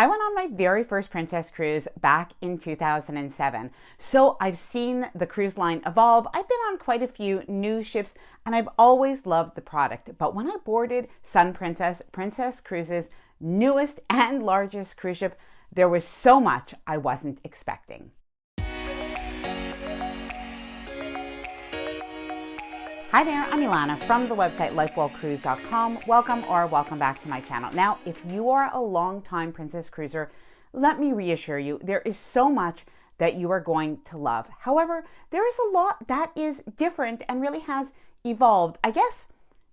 I went on my very first Princess cruise back in 2007. So I've seen the cruise line evolve. I've been on quite a few new ships and I've always loved the product. But when I boarded Sun Princess, Princess Cruises' newest and largest cruise ship, there was so much I wasn't expecting. Hi there, I'm Ilana from the website lifewellcruise.com. Welcome back to my channel. Now, if you are a longtime Princess Cruiser, let me reassure you, there is so much that you are going to love. However, there is a lot that is different and really has evolved. I guess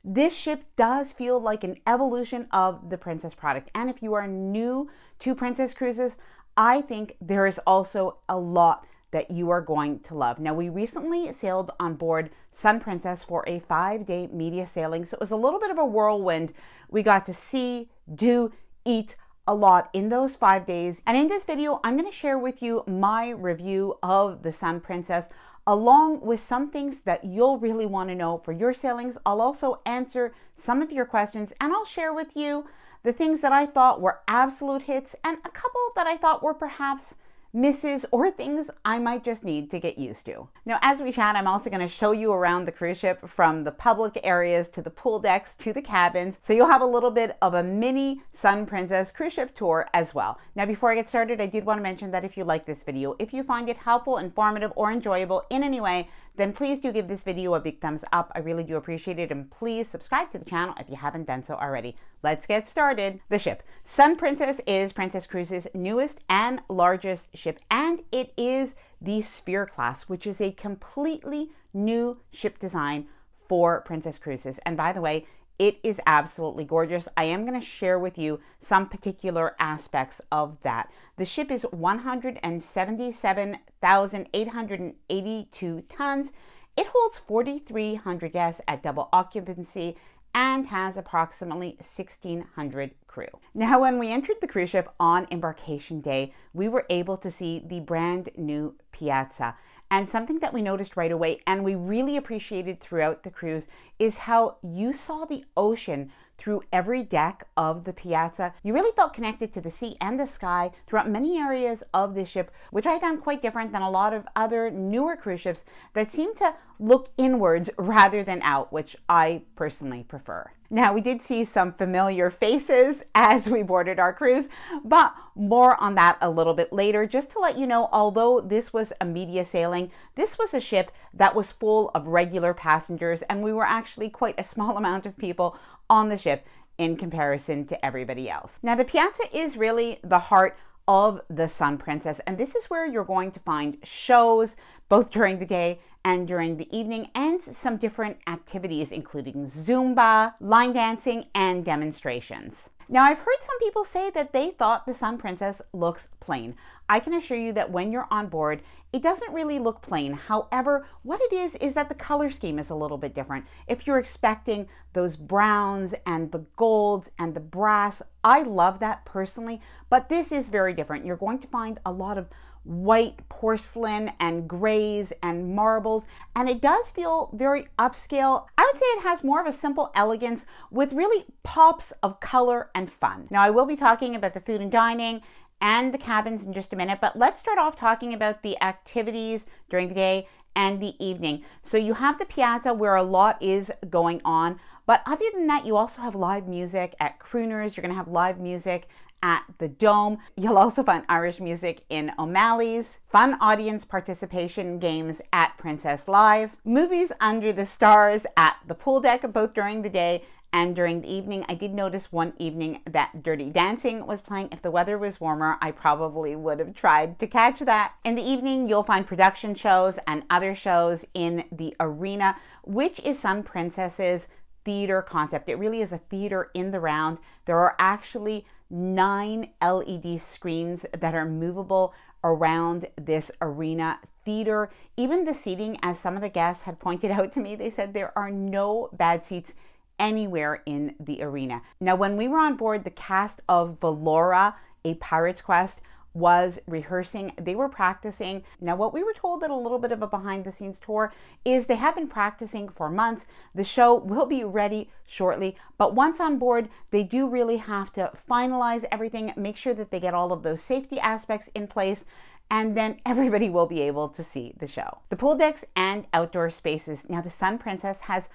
this ship does feel like an evolution of the Princess product. And if you are new to Princess Cruises, I think there is also a lot that you are going to love. Now, we recently sailed on board Sun Princess for a 5-day media sailing, so it was a little bit of a whirlwind. We got to see, do, eat a lot in those 5 days. And in this video, I'm going to share with you my review of the Sun Princess, along with some things that you'll really want to know for your sailings. I'll also answer some of your questions, and I'll share with you the things that I thought were absolute hits and a couple that I thought were perhaps misses or things I might just need to get used to. Now, as we chat, I'm also going to show you around the cruise ship, from the public areas to the pool decks to the cabins. So you'll have a little bit of a mini Sun Princess cruise ship tour as well. Now, before I get started, I did want to mention that if you like this video, if you find it helpful, informative, or enjoyable in any way, then please do give this video a big thumbs up. I really do appreciate it. And please subscribe to the channel if you haven't done so already. Let's get started. The ship. Sun Princess is Princess Cruises' newest and largest ship, and it is the Sphere class, which is a completely new ship design for Princess Cruises. And by the way, it is absolutely gorgeous. I am going to share with you some particular aspects of that. The ship is 177,882 tons. It holds 4,300 guests at double occupancy and has approximately 1,600 crew. Now, when we entered the cruise ship on embarkation day, we were able to see the brand new Piazza. And something that we noticed right away, and we really appreciated throughout the cruise, is how you saw the ocean through every deck of the Piazza. You really felt connected to the sea and the sky throughout many areas of this ship, which I found quite different than a lot of other newer cruise ships that seem to look inwards rather than out, which I personally prefer. Now, we did see some familiar faces as we boarded our cruise, but more on that a little bit later. Just to let you know, although this was a media sailing, this was a ship that was full of regular passengers, and we were actually quite a small amount of people on the ship in comparison to everybody else. Now, the Piazza is really the heart of the Sun Princess, and this is where you're going to find shows both during the day and during the evening, and some different activities including Zumba, line dancing, and demonstrations. Now, I've heard some people say that they thought the Sun Princess looks plain. I can assure you that when you're on board, it doesn't really look plain. However, what it is that the color scheme is a little bit different. If you're expecting those browns and the golds and the brass, I love that personally, but this is very different. You're going to find a lot of white porcelain and grays and marbles, and it does feel very upscale. I would say it has more of a simple elegance with really pops of color and fun. Now, I will be talking about the food and dining and the cabins in just a minute, but let's start off talking about the activities during the day and the evening. So you have the Piazza, where a lot is going on, but other than that, you also have live music at Crooners. You're going to have live music at the Dome. You'll also find Irish music in O'Malley's, fun audience participation games at Princess Live, movies under the stars at the pool deck, both during the day and during the evening. I did notice one evening that Dirty Dancing was playing. If the weather was warmer, I probably would have tried to catch that. In the evening, you'll find production shows and other shows in the arena, which is Sun Princess's theater concept. It really is a theater in the round. There are actually 9 LED screens that are movable around this arena theater. Even the seating, as some of the guests had pointed out to me, they said there are no bad seats anywhere in the arena. Now, when we were on board the cast of Valora, A Pirate's Quest, was rehearsing. They were practicing. Now, what we were told at a little bit of a behind the scenes tour is they have been practicing for months. The show will be ready shortly, but once on board, they do really have to finalize everything, make sure that they get all of those safety aspects in place, and then everybody will be able to see the show. The pool decks and outdoor spaces. Now, the Sun Princess has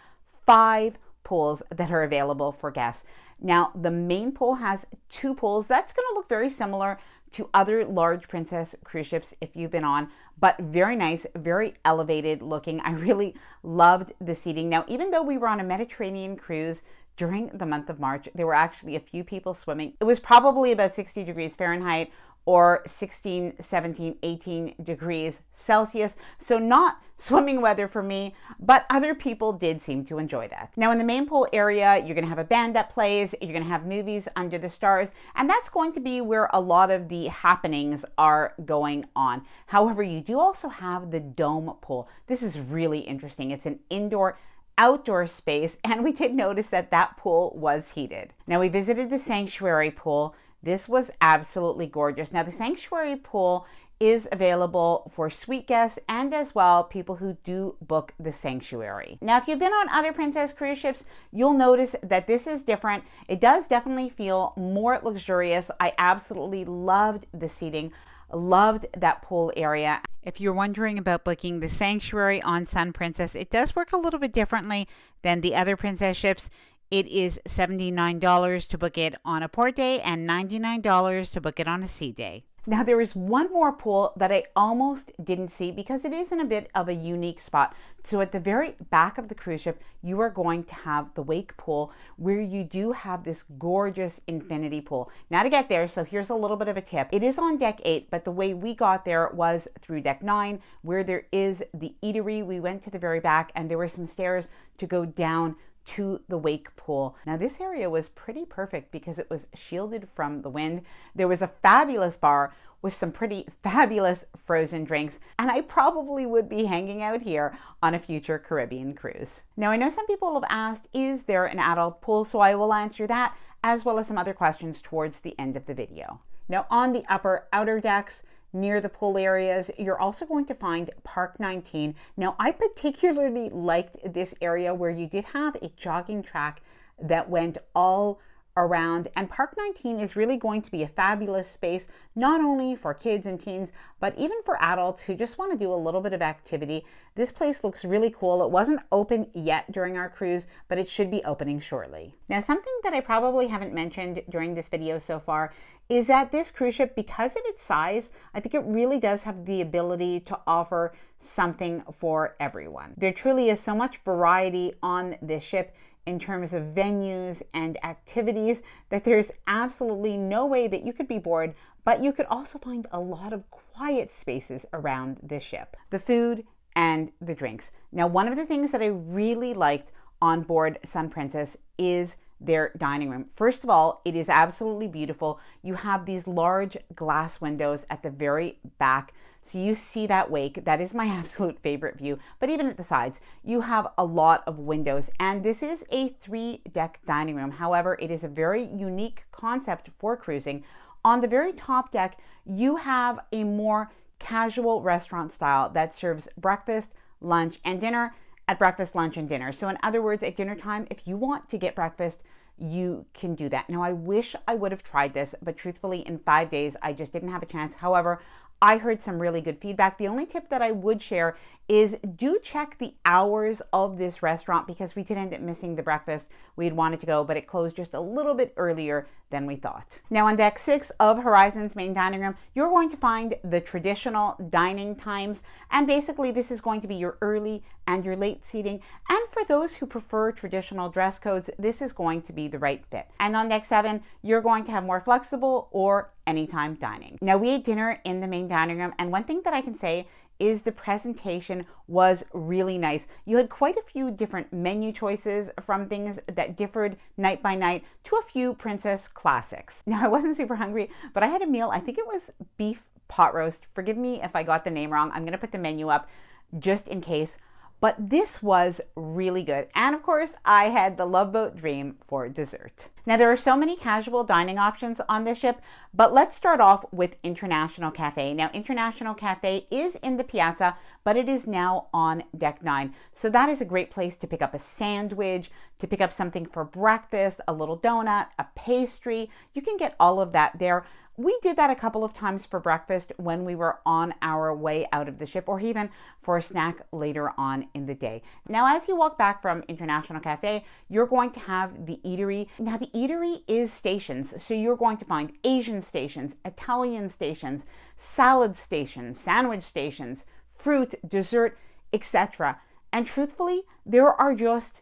5 pools that are available for guests. Now, the main pool has 2 pools. That's going to look very similar to other large Princess cruise ships if you've been on, but very nice, very elevated looking. I really loved the seating. Now, even though we were on a Mediterranean cruise during the month of March, there were actually a few people swimming. It was probably about 60 degrees Fahrenheit or 16, 17, 18 degrees Celsius. So not swimming weather for me, but other people did seem to enjoy that. Now in the main pool area, you're gonna have a band that plays, you're gonna have movies under the stars, and that's going to be where a lot of the happenings are going on. However, you do also have the dome pool. This is really interesting. It's an indoor outdoor space, and we did notice that that pool was heated. Now we visited the sanctuary pool. This was absolutely gorgeous. Now, the sanctuary pool is available for suite guests and as well people who do book the sanctuary. Now, if you've been on other Princess cruise ships, you'll notice that this is different. It does definitely feel more luxurious. I absolutely loved the seating, loved that pool area. If you're wondering about booking the sanctuary on Sun Princess, it does work a little bit differently than the other Princess ships. It is $79 to book it on a port day and $99 to book it on a sea day. Now there is one more pool that I almost didn't see because it is in a bit of a unique spot. So at the very back of the cruise ship, you are going to have the wake pool where you do have this gorgeous infinity pool. Now to get there, so here's a little bit of a tip. It is on deck 8, but the way we got there was through deck 9 where there is the eatery. We went to the very back and there were some stairs to go down to the wake pool. Now this area was pretty perfect because it was shielded from the wind. There was a fabulous bar with some pretty fabulous frozen drinks, and I probably would be hanging out here on a future Caribbean cruise. Now I know some people have asked, is there an adult pool? So I will answer that as well as some other questions towards the end of the video. Now on the upper outer decks, near the pool areas, you're also going to find Park 19. Now, I particularly liked this area where you did have a jogging track that went all around, and Park 19 is really going to be a fabulous space, not only for kids and teens, but even for adults who just want to do a little bit of activity. This place looks really cool. It wasn't open yet during our cruise, but it should be opening shortly. Now, something that I probably haven't mentioned during this video so far is that this cruise ship, because of its size, I think it really does have the ability to offer something for everyone. There truly is so much variety on this ship in terms of venues and activities that there's absolutely no way that you could be bored, but you could also find a lot of quiet spaces around this ship. The food and the drinks. Now, one of the things that I really liked on board Sun Princess is their dining room. First of all, it is absolutely beautiful. You have these large glass windows at the very back. So you see that wake. That is my absolute favorite view. But even at the sides, you have a lot of windows. And this is a 3-deck dining room. However, it is a very unique concept for cruising. On the very top deck, you have a more casual restaurant style that serves breakfast, lunch, and dinner at breakfast, lunch, and dinner. So in other words, at dinner time, if you want to get breakfast, you can do that. Now, I wish I would have tried this, but truthfully, in 5 days, I just didn't have a chance. However, I heard some really good feedback. The only tip that I would share is do check the hours of this restaurant because we did end up missing the breakfast we had wanted to go, but it closed just a little bit earlier than we thought. Now on deck 6 of Horizon's main dining room, you're going to find the traditional dining times, and basically this is going to be your early and your late seating. And for those who prefer traditional dress codes, this is going to be the right fit. And on deck 7, you're going to have more flexible or anytime dining. Now we ate dinner in the main dining room, and one thing that I can say is the presentation was really nice. You had quite a few different menu choices, from things that differed night by night to a few Princess classics. Now I wasn't super hungry, but I had a meal. I think it was beef pot roast. Forgive me if I got the name wrong. I'm gonna put the menu up just in case. But this was really good. And of course, I had the Love Boat Dream for dessert. Now, there are so many casual dining options on this ship, but let's start off with International Cafe. Now, International Cafe is in the Piazza, but it is now on Deck 9. So that is a great place to pick up a sandwich, to pick up something for breakfast, a little donut, a pastry. You can get all of that there. We did that a couple of times for breakfast when we were on our way out of the ship, or even for a snack later on in the day. Now, as you walk back from International Cafe, you're going to have the Eatery. Now, the Eatery is stations, so you're going to find Asian stations, Italian stations, salad stations, sandwich stations, fruit, dessert, etc. And truthfully, there are just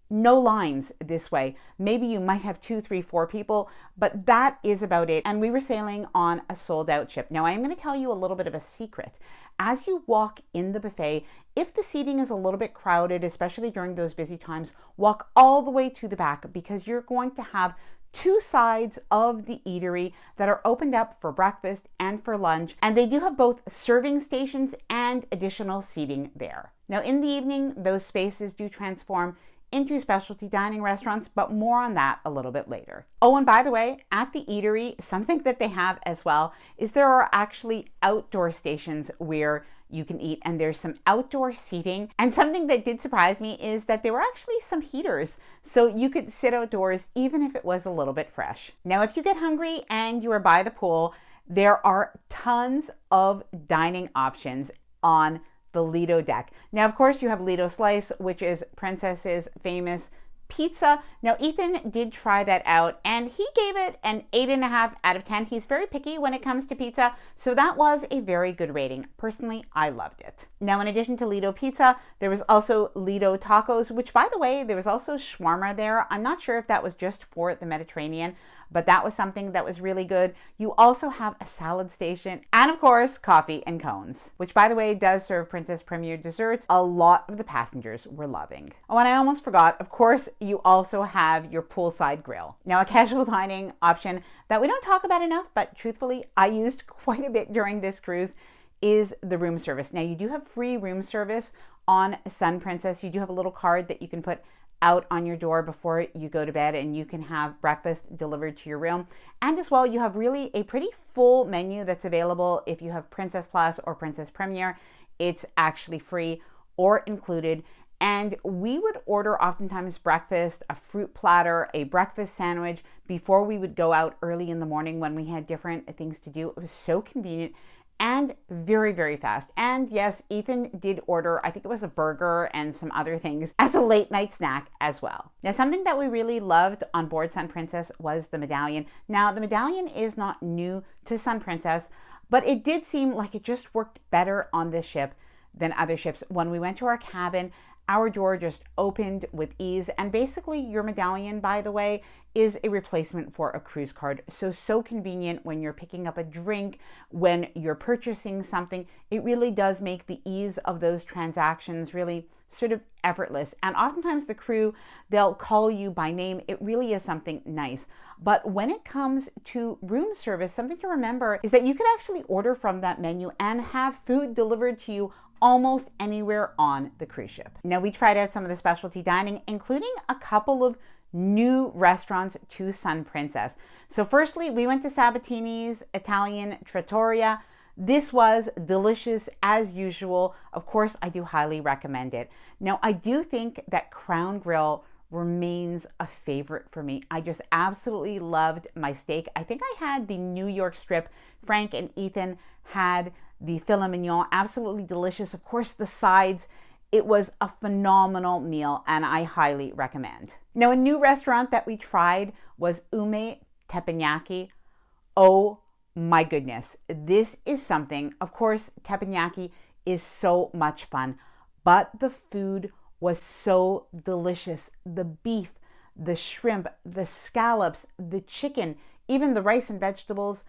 no lines this way. Maybe you might have 2, 3, 4 people, but that is about it. And we were sailing on a sold out ship. Now, I'm going to tell you a little bit of a secret. As you walk in the buffet, if the seating is a little bit crowded, especially during those busy times, walk all the way to the back, because you're going to have 2 sides of the Eatery that are opened up for breakfast and for lunch. And they do have both serving stations and additional seating there. Now, in the evening, those spaces do transform into specialty dining restaurants, but more on that a little bit later. Oh, and by the way, at the Eatery, something that they have as well is there are actually outdoor stations where you can eat, and there's some outdoor seating. And something that did surprise me is that there were actually some heaters, so you could sit outdoors even if it was a little bit fresh. Now, if you get hungry and you are by the pool, there are tons of dining options on the Lido deck. Now, of course, you have Lido Slice, which is Princess's famous pizza. Now, Ethan did try that out and he gave it an 8.5 out of 10. He's very picky when it comes to pizza, so that was a very good rating. Personally, I loved it. Now, in addition to Lido pizza, there was also Lido tacos, which, by the way, there was also shawarma there. I'm not sure if that was just for the Mediterranean, but that was something that was really good. You also have a salad station and, of course, coffee and cones, which, by the way, does serve Princess Premier desserts. A lot of the passengers were loving. Oh, and I almost forgot, of course, you also have your poolside grill. Now, a casual dining option that we don't talk about enough, but truthfully, I used quite a bit during this cruise, is the room service. Now, you do have free room service on Sun Princess. You do have a little card that you can put out on your door before you go to bed, and you can have breakfast delivered to your room. And as well, you have really a pretty full menu that's available if you have Princess Plus or Princess Premier. It's actually free or included. And we would order oftentimes breakfast, a fruit platter, a breakfast sandwich before we would go out early in the morning when we had different things to do. It was so convenient and very, very fast. And yes, Ethan did order, I think it was a burger and some other things as a late night snack as well. Now, something that we really loved on board Sun Princess was the medallion. Now, the medallion is not new to Sun Princess, but it did seem like it just worked better on this ship than other ships. When we went to our cabin, our door just opened with ease, and basically your medallion, by the way, is a replacement for a cruise card. So convenient when you're picking up a drink, when you're purchasing something. It really does make the ease of those transactions really sort of effortless. And oftentimes the crew, they'll call you by name. It really is something nice. But when it comes to room service, something to remember is that you could actually order from that menu and have food delivered to you almost anywhere on the cruise ship. Now, we tried out some of the specialty dining, including a couple of new restaurants to Sun Princess. So firstly, we went to Sabatini's Italian Trattoria. This was delicious as usual. Of course, I do highly recommend it. Now, I do think that Crown Grill remains a favorite for me. I just absolutely loved my steak. I think I had the New York strip. Frank and Ethan had the filet mignon, absolutely delicious. Of course, the sides, it was a phenomenal meal and I highly recommend. Now, a new restaurant that we tried was Ume Teppanyaki. Oh my goodness, this is something. Of course, teppanyaki is so much fun, but the food was so delicious. The beef, the shrimp, the scallops, the chicken, even the rice and vegetables.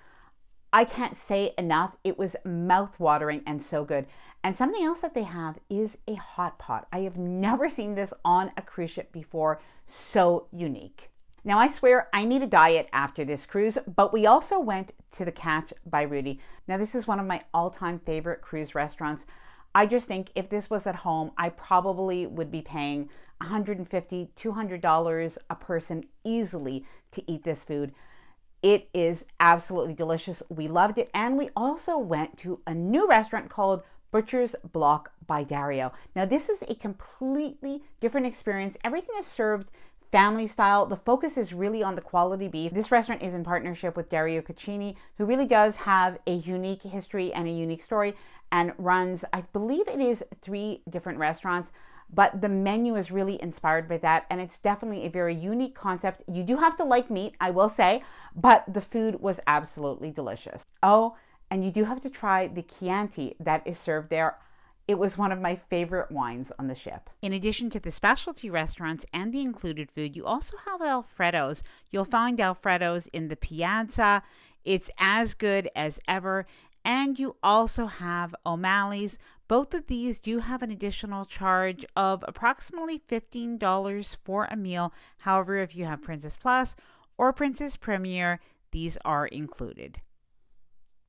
I can't say enough. It was mouth-watering and so good. And something else that they have is a hot pot. I have never seen this on a cruise ship before. So unique. Now, I swear I need a diet after this cruise, but we also went to the Catch by Rudy. Now, this is one of my all-time favorite cruise restaurants. I just think if this was at home, I probably would be paying $150, $200 a person easily to eat this food. It is absolutely delicious. We loved it. And we also went to a new restaurant called Butcher's Block by Dario. Now, this is a completely different experience. Everything is served family style. The focus is really on the quality beef. This restaurant is in partnership with Dario Caccini, who really does have a unique history and a unique story, and runs, I believe it is 3 different restaurants, but the menu is really inspired by that, and it's definitely a very unique concept. You do have to like meat, I will say, but the food was absolutely delicious. Oh, and you do have to try the Chianti that is served there. It was one of my favorite wines on the ship. In addition to the specialty restaurants and the included food, you also have Alfredo's. You'll find Alfredo's in the Piazza. It's as good as ever. And you also have O'Malley's. Both of these do have an additional charge of approximately $15 for a meal. However, if you have Princess Plus or Princess Premier, these are included.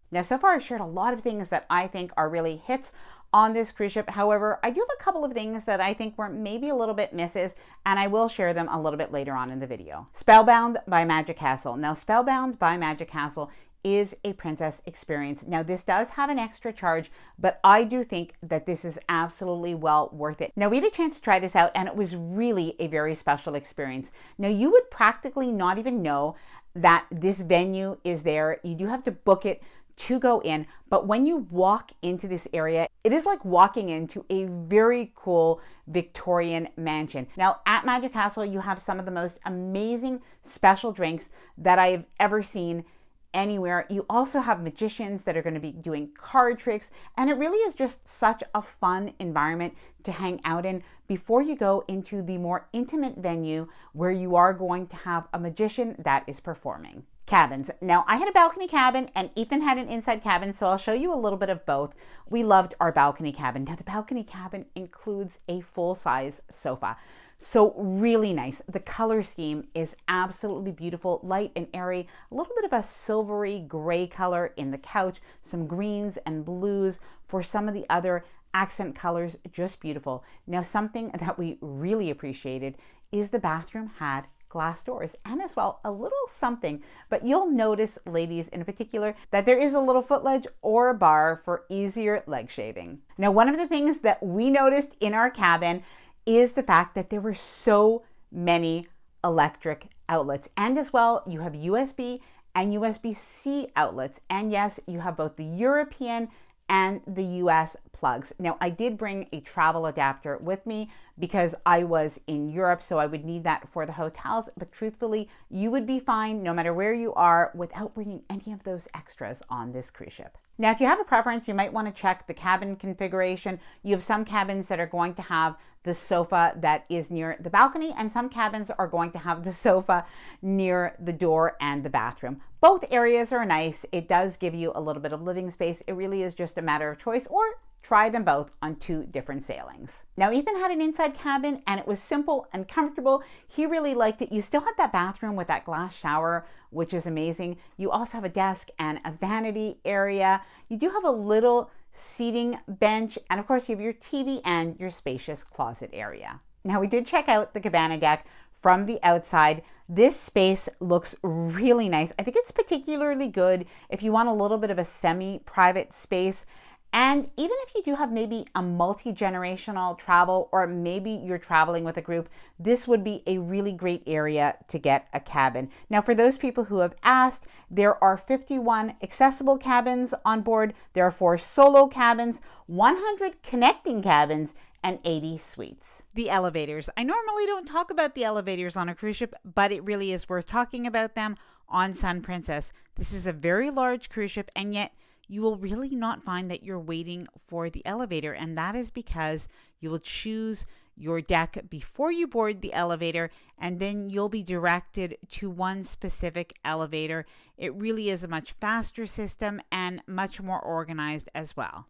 Now, so far I've shared a lot of things that I think are really hits on this cruise ship. However, I do have a couple of things that I think were maybe a little bit misses, and I will share them a little bit later on in the video. Spellbound by Magic Castle. Now, Spellbound by Magic Castle is a princess experience. Now, this does have an extra charge, but I do think that this is absolutely well worth it. Now, we had a chance to try this out, and it was really a very special experience. Now, you would practically not even know that this venue is there. You do have to book it to go in, but when you walk into this area, it is like walking into a very cool Victorian mansion. Now, at Magic Castle, you have some of the most amazing special drinks that I've ever seen anywhere. You also have magicians that are going to be doing card tricks, and it really is just such a fun environment to hang out in before you go into the more intimate venue where you are going to have a magician that is performing. Cabins. Now, I had a balcony cabin and Ethan had an inside cabin, so I'll show you a little bit of both. We loved our balcony cabin. Now, the balcony cabin includes a full-size sofa. So really nice. The color scheme is absolutely beautiful, light and airy, a little bit of a silvery gray color in the couch, some greens and blues for some of the other accent colors, just beautiful. Now, something that we really appreciated is the bathroom had glass doors and as well a little something, but you'll notice, ladies in particular, that there is a little foot ledge or a bar for easier leg shaving. Now, one of the things that we noticed in our cabin is the fact that there were so many electric outlets, and as well you have USB and USB-C outlets, and yes, you have both the European and the US plugs. Now, I did bring a travel adapter with me because I was in Europe, so I would need that for the hotels, but truthfully, you would be fine no matter where you are without bringing any of those extras on this cruise ship. Now, if you have a preference, you might want to check the cabin configuration. You have some cabins that are going to have the sofa that is near the balcony, and some cabins are going to have the sofa near the door and the bathroom. Both areas are nice. It does give you a little bit of living space. It really is just a matter of choice, or try them both on 2 different sailings. Now, Ethan had an inside cabin and it was simple and comfortable. He really liked it. You still have that bathroom with that glass shower, which is amazing. You also have a desk and a vanity area. You do have a little seating bench, and of course you have your TV and your spacious closet area. Now, we did check out the cabana deck from the outside. This space looks really nice. I think it's particularly good if you want a little bit of a semi-private space. And even if you do have maybe a multi-generational travel, or maybe you're traveling with a group, this would be a really great area to get a cabin. Now, for those people who have asked, there are 51 accessible cabins on board. There are 4 solo cabins, 100 connecting cabins, and 80 suites. The elevators. I normally don't talk about the elevators on a cruise ship, but it really is worth talking about them on Sun Princess. This is a very large cruise ship, and yet you will really not find that you're waiting for the elevator, and that is because you will choose your deck before you board the elevator, and then you'll be directed to one specific elevator. It really is a much faster system and much more organized as well.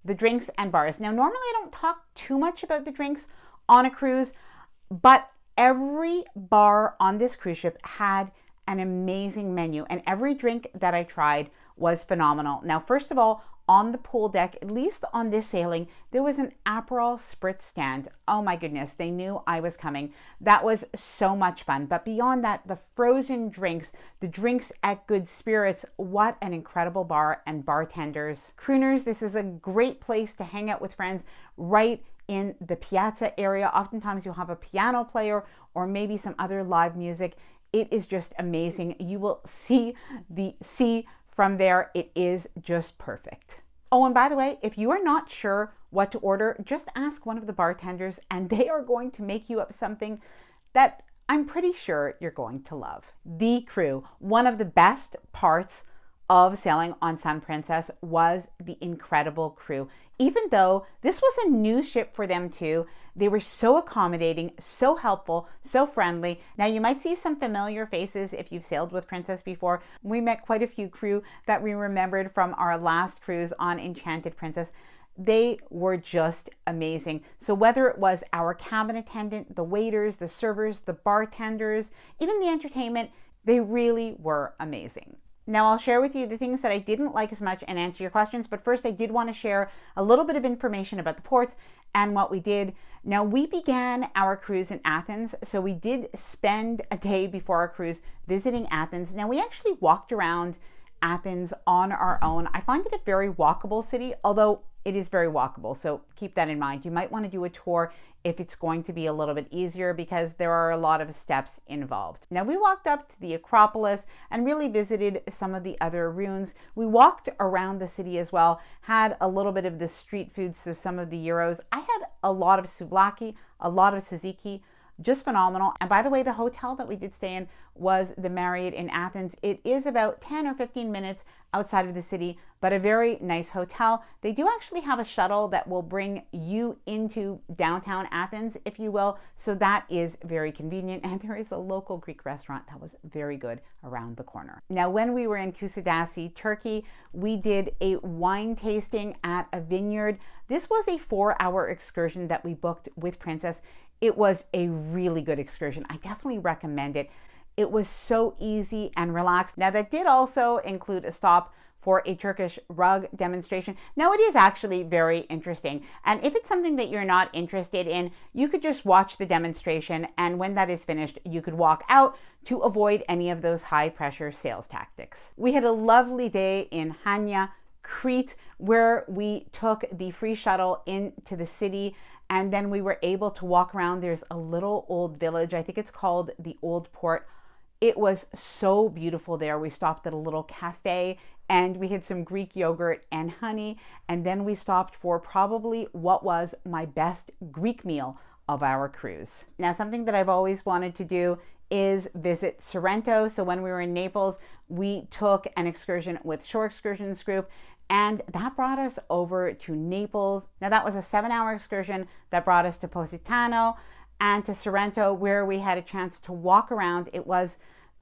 The drinks and bars. Now, normally I don't talk too much about the drinks on a cruise, but every bar on this cruise ship had an amazing menu, and every drink that I tried was phenomenal. Now, first of all, on the pool deck, at least on this sailing, there was an Aperol Spritz stand. Oh my goodness, they knew I was coming. That was so much fun. But beyond that, the frozen drinks, the drinks at Good Spirits, what an incredible bar and bartenders. Crooners, this is a great place to hang out with friends right in the Piazza area. Oftentimes you'll have a piano player or maybe some other live music. It is just amazing. You will see the sea from there. It is just perfect. Oh, and by the way, if you are not sure what to order, just ask one of the bartenders and they are going to make you up something that I'm pretty sure you're going to love. The crew. One of the best parts of sailing on Sun Princess was the incredible crew. Even though this was a new ship for them too, they were so accommodating, so helpful, so friendly. Now you might see some familiar faces if you've sailed with Princess before. We met quite a few crew that we remembered from our last cruise on Enchanted Princess. They were just amazing. So whether it was our cabin attendant, the waiters, the servers, the bartenders, even the entertainment, they really were amazing. Now I'll share with you the things that I didn't like as much and answer your questions, but first I did want to share a little bit of information about the ports and what we did. Now we began our cruise in Athens, so we did spend a day before our cruise visiting Athens. Now we actually walked around Athens on our own. I find it a very walkable city, although it is very walkable, so keep that in mind. You might want to do a tour if it's going to be a little bit easier because there are a lot of steps involved. Now we walked up to the Acropolis and really visited some of the other ruins. We walked around the city as well, had a little bit of the street foods, so some of the gyros. I had a lot of souvlaki, a lot of tzatziki, just phenomenal. And by the way, the hotel that we did stay in was the Marriott in Athens. It is about 10 or 15 minutes outside of the city, but a very nice hotel. They do actually have a shuttle that will bring you into downtown Athens, if you will. So that is very convenient. And there is a local Greek restaurant that was very good around the corner. Now, when we were in Kusadasi, Turkey, we did a wine tasting at a vineyard. This was a 4-hour excursion that we booked with Princess. It was a really good excursion. I definitely recommend it. It was so easy and relaxed. Now that did also include a stop for a Turkish rug demonstration. Now it is actually very interesting. And if it's something that you're not interested in, you could just watch the demonstration. And when that is finished, you could walk out to avoid any of those high pressure sales tactics. We had a lovely day in Hania, Crete, where we took the free shuttle into the city. And then we were able to walk around. There's a little old village. I think it's called the Old Port. It was so beautiful there. We stopped at a little cafe and we had some Greek yogurt and honey. And then we stopped for probably what was my best Greek meal of our cruise. Now, something that I've always wanted to do is visit Sorrento. So when we were in Naples, we took an excursion with Shore Excursions Group, and that brought us over to Naples. Now that was a 7-hour excursion that brought us to Positano and to Sorrento, where we had a chance to walk around. It was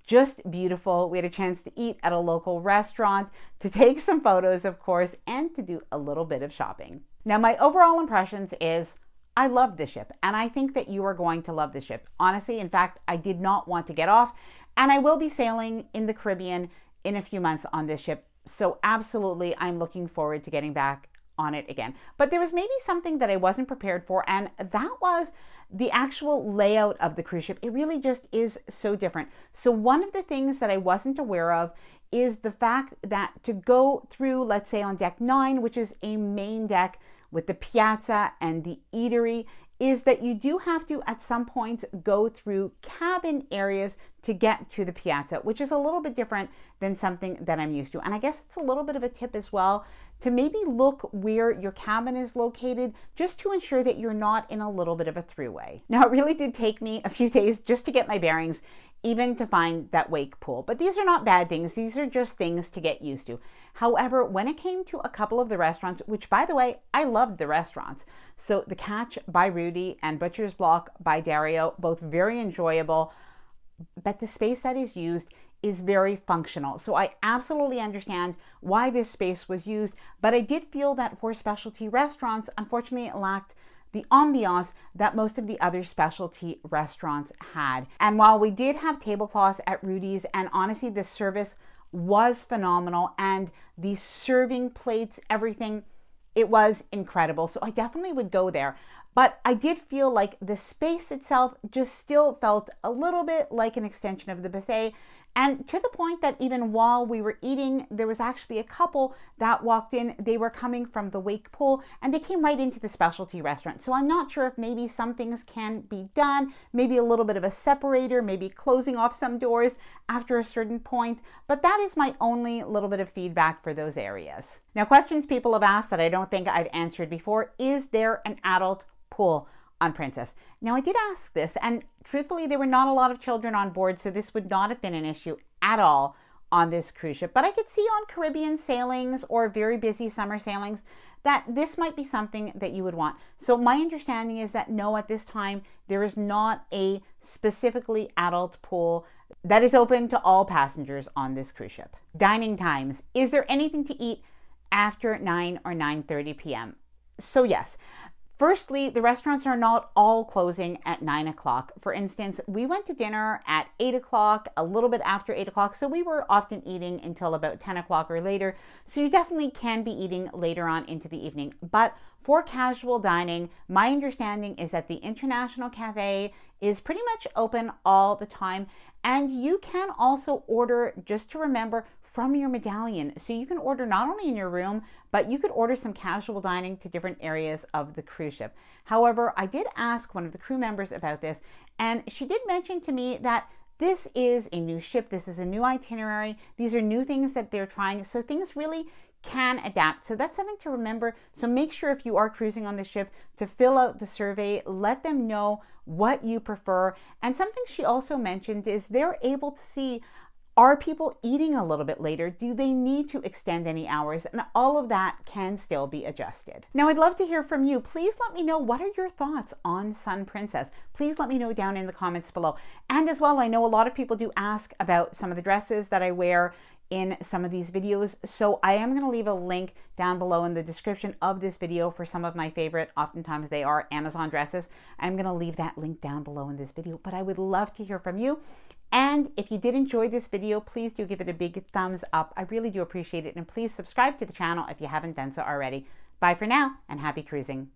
just beautiful. We had a chance to eat at a local restaurant, to take some photos, of course, and to do a little bit of shopping. Now, my overall impressions is I love this ship, and I think that you are going to love this ship. Honestly, in fact, I did not want to get off, and I will be sailing in the Caribbean in a few months on this ship. So absolutely, I'm looking forward to getting back on it again. But there was maybe something that I wasn't prepared for, and that was the actual layout of the cruise ship. It really just is so different. So one of the things that I wasn't aware of is the fact that to go through, let's say on deck 9, which is a main deck with the Piazza and the Eatery, is that you do have to at some point go through cabin areas to get to the Piazza, which is a little bit different than something that I'm used to. And I guess it's a little bit of a tip as well to maybe look where your cabin is located, just to ensure that you're not in a little bit of a throughway. Now, it really did take me a few days just to get my bearings, even to find that wake pool. But these are not bad things. These are just things to get used to. However, when it came to a couple of the restaurants, which by the way, I loved the restaurants. So the Catch by Rudy and Butcher's Block by Dario, both very enjoyable, but the space that is used is very functional. So I absolutely understand why this space was used, but I did feel that for specialty restaurants, unfortunately, it lacked the ambiance that most of the other specialty restaurants had. And while we did have tablecloths at Rudy's, and honestly, the service was phenomenal, and the serving plates, everything, it was incredible. So I definitely would go there. But I did feel like the space itself just still felt a little bit like an extension of the buffet. And to the point that even while we were eating, there was actually a couple that walked in. They were coming from the wake pool and they came right into the specialty restaurant. So I'm not sure if maybe some things can be done, maybe a little bit of a separator, maybe closing off some doors after a certain point. But that is my only little bit of feedback for those areas. Now, questions people have asked that I don't think I've answered before: is there an adult pool on Princess? Now, I did ask this, and truthfully, there were not a lot of children on board, so this would not have been an issue at all on this cruise ship. But I could see on Caribbean sailings or very busy summer sailings that this might be something that you would want. So my understanding is that no, at this time, there is not a specifically adult pool that is open to all passengers on this cruise ship. Dining times. Is there anything to eat after 9 or 9:30 p.m.? So yes. Firstly, the restaurants are not all closing at 9 o'clock. For instance, we went to dinner at 8 o'clock, a little bit after 8 o'clock, so we were often eating until about 10 o'clock or later. So you definitely can be eating later on into the evening. But for casual dining, my understanding is that the International Cafe is pretty much open all the time. And you can also order, just to remember, from your medallion. So you can order not only in your room, but you could order some casual dining to different areas of the cruise ship. However, I did ask one of the crew members about this, and she did mention to me that this is a new ship, this is a new itinerary, these are new things that they're trying, so things really can adapt. So that's something to remember. So make sure if you are cruising on the ship to fill out the survey, let them know what you prefer. And something she also mentioned is they're able to see, are people eating a little bit later? Do they need to extend any hours? And all of that can still be adjusted. Now, I'd love to hear from you. Please let me know, what are your thoughts on Sun Princess? Please let me know down in the comments below. And as well, I know a lot of people do ask about some of the dresses that I wear in some of these videos. So I am going to leave a link down below in the description of this video for some of my favorite, oftentimes they are Amazon dresses. I'm going to leave that link down below in this video, but I would love to hear from you. And if you did enjoy this video, please do give it a big thumbs up. I really do appreciate it. And please subscribe to the channel if you haven't done so already. Bye for now, and happy cruising.